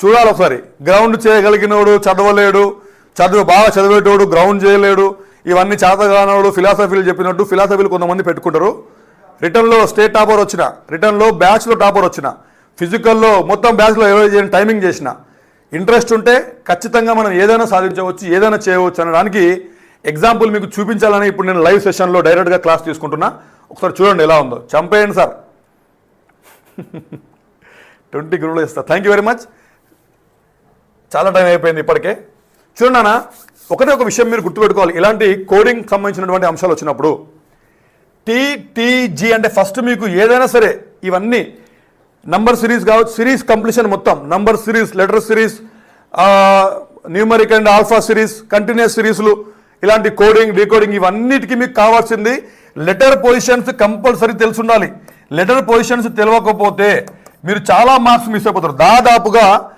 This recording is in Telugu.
చూడాలి ఒకసారి. గ్రౌండ్ చేయగలిగినోడు చదవలేడు, బాగా చదివేటోడు గ్రౌండ్ చేయలేడు, ఇవన్నీ చేతగానోడు ఫిలాసఫీలు చెప్పినట్టు ఫిలాసఫీలు కొంతమంది పెట్టుకుంటారు. రిటర్న్లో స్టేట్ టాపర్ వచ్చిన, రిటర్న్లో బ్యాచ్లో టాపర్ వచ్చిన, ఫిజికల్లో మొత్తం బ్యాచ్లో ఎవరు చేయని టైమింగ్ చేసిన, ఇంట్రెస్ట్ ఉంటే ఖచ్చితంగా మనం ఏదైనా సాధించవచ్చు, ఏదైనా చేయవచ్చు అనడానికి ఎగ్జాంపుల్ మీకు చూపించాలని ఇప్పుడు నేను లైవ్ సెషన్లో డైరెక్ట్గా క్లాస్ తీసుకుంటున్నా. ఒకసారి చూడండి ఎలా ఉందో. చంపేయండి సార్. 20 గ్రూప్లో ఇస్తా. Thank you very much. చాలా టైం అయిపోయింది ఇప్పటికే. చూడండి అన్న, ఒకటే ఒక విషయం మీరు గుర్తుపెట్టుకోవాలి. ఇలాంటి కోడింగ్ సంబంధించినటువంటి అంశాలు వచ్చినప్పుడు TTG అంటే ఫస్ట్ మీకు ఏదైనా సరే ఇవన్నీ నంబర్ సిరీస్ కావచ్చు, సిరీస్ కంప్లీషన్ మొత్తం number series, letter series, numeric and alpha series, continuous సిరీస్లు, ఇలాంటి కోడింగ్ డీకోడింగ్ ఇవన్నిటికీ మీకు కావాల్సింది లెటర్ పొజిషన్స్ కంపల్సరీ తెలిసి ఉండాలి. లెటర్ పొజిషన్స్ తెలియకపోతే మీరు చాలా మార్క్స్ మిస్ అయిపోతారు. దాదాపుగా